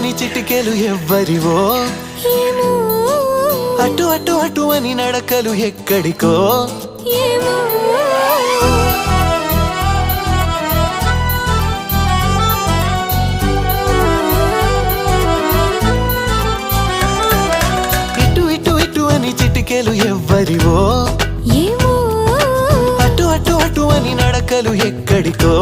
అని చిటికెలు ఎవ్వరివో అటు అటు అటు అని నడకలు ఎక్కడికో ఇటు ఇటు ఇటు అని చిటికెలు ఎవ్వరివో అటు అటు అటు అని నడకలు ఎక్కడికో